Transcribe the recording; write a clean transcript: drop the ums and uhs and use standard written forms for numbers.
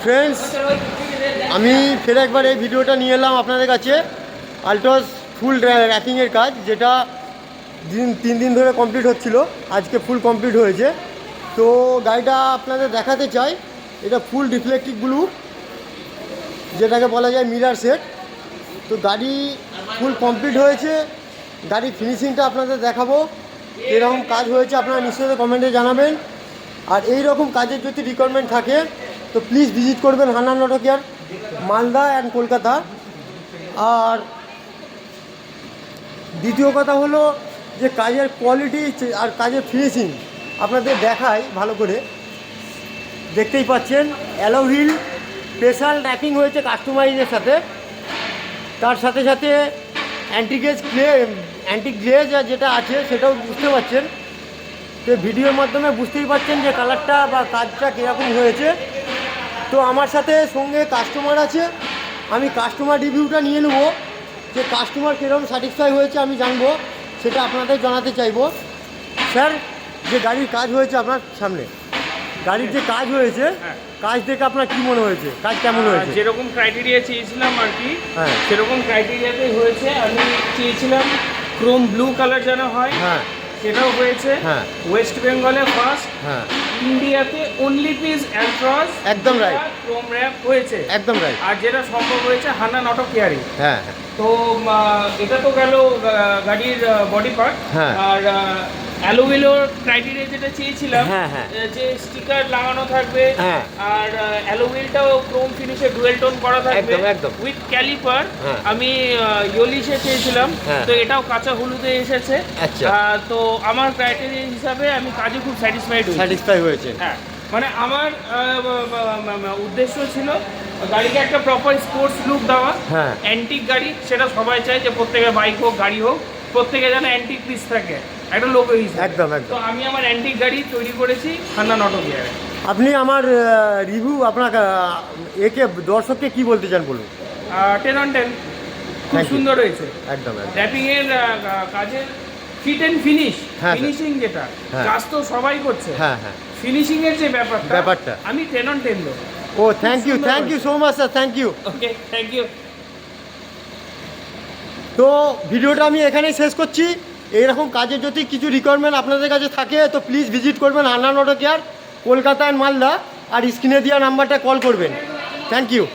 Friends, আমি ফের একবার এই ভিডিওটা নিয়ে এলাম আপনাদের কাছে। আল্ট্রস ফুল র্যাপিংয়ের কাজ, যেটা 3 দিন ধরে কমপ্লিট হচ্ছিল, আজকে ফুল কমপ্লিট হয়েছে। তো গাড়িটা আপনাদের দেখাতে চাই। এটা ফুল রিফ্লেক্টিভ ব্লু, যেটাকে বলা যায় মিরার সেট। তো গাড়ি ফুল কমপ্লিট হয়েছে, গাড়ির ফিনিশিংটা আপনাদের দেখাবো। এরকম কাজ হয়েছে আপনারা নিশ্চয়ই কমেন্টে জানাবেন। আর এই রকম কাজের যদি রিকোয়ারমেন্ট থাকে তো প্লিজ ভিজিট করবেন Hannan auto care, Malda and Kolkata. আর দ্বিতীয় কথা হলো যে কাজের কোয়ালিটি আর কাজের ফিনিশিং আপনাদের দেখাই ভালো করে। দেখতেই পাচ্ছেন অ্যালো হুইল স্পেশাল র্যাপিং হয়েছে কাস্টমাইজের সাথে। তার সাথে সাথে অ্যান্টিক গ্লেজ যেটা আছে সেটাও বুঝতে পাচ্ছেন। তো ভিডিওর মাধ্যমে বুঝতেই পাচ্ছেন যে কালারটা বা কাজটা কীরকম হয়েছে। তো আমার সাথে সঙ্গে কাস্টমার আছে, আমি কাস্টমার রিভিউটা নিয়ে নেব, যে কাস্টমার কীরকম স্যাটিসফাই হয়েছে আমি জানবো, সেটা আপনাদের জানাতে চাইবো। স্যার, যে গাড়ির কাজ হয়েছে আপনার সামনে, গাড়ির যে কাজ হয়েছে, কাজ দেখে আপনার কি মনে হয়েছে, কাজ কেমন হয়েছে? যেরকম ক্রাইটেরিয়া চেয়েছিলাম আর কি, হ্যাঁ, সেরকম ক্রাইটেরিয়াতেই হয়েছে। আমি চেয়েছিলাম ক্রোম ব্লু কালার যেন হয়, হ্যাঁ, সেটাও হয়েছে। হ্যাঁ, ওয়েস্ট বেঙ্গলে ফার্স্ট, হ্যাঁ, ইন্ডিয়াতে অনলি পিস অ্যালট্রস একদম রাইট, ক্রোম র্যাপ হয়েছে, একদম রাইট। আর যেটা সম্ভব হয়েছে হান্নান অটো কেয়ারে। হ্যাঁ, হ্যাঁ, তো এটা তো গেল গাড়ির বডি পার্ট। হ্যাঁ। আর অ্যালোভেলোর ক্রাইটেরিয়া যেটা চেয়েছিলাম, হ্যাঁ, হ্যাঁ। যে স্টিকার লাগানো থাকবে, হ্যাঁ। আর অ্যালোভেলটাও ক্রোম ফিনিশে ডুয়েল টোন করা থাকবে একদম, একদম। With caliper. হ্যাঁ। আমি ইয়োলিশে চেয়েছিলাম, হ্যাঁ। তো এটাও কাঁচা হলুদে এসেছে। আচ্ছা। তো আমার ক্রাইটেরিয়া হিসাবে আমি কাজে খুব স্যাটিসফাই হয়েছে। হ্যাঁ, মানে আমার উদ্দেশ্য ছিল গাড়িকে একটা প্রপার স্পোর্টস লুক দেওয়া। হ্যাঁ। অ্যান্টিক গাড়ি, সেটা সবাই চায় যে প্রত্যেকের বাইক হোক গাড়ি হোক, প্রত্যেকে যেন অ্যান্টিক পিস থাকে একটা লোগো হিসেবে। একদম, একদম। তো আমি আমার অ্যান্টিক গাড়ি তৈরি করেছি হান্নান অটো কেয়ারে। আপনি আমার রিভিউ আপনার একে দর্শককে কি বলতে চান বলুন। 10 on 10, খুব Thank you. সুন্দর হয়েছে। একদম, একদম। র্যাপিংয়ের কাজের ফিট অ্যান্ড ফিনিশ, হ্যাঁ, ফিনিশিং যেটা হ্যাঁ। কাজ তো সবাই করছে, হ্যাঁ, হ্যাঁ। ফিনিশিংয়ের যে ব্যাপারটা আমি 10 on 10 দেবো। ও thank you so much sir, thank you. Okay, thank you. তো ভিডিওটা আমি এখানেই শেষ করছি। এইরকম কাজের যদি কিছু রিকোয়ারমেন্ট আপনাদের কাছে থাকে তো প্লিজ ভিজিট করবেন Hannan auto care, Kolkata and Malda. আর স্ক্রিনে দেওয়া নাম্বারটা কল করবেন। Thank you.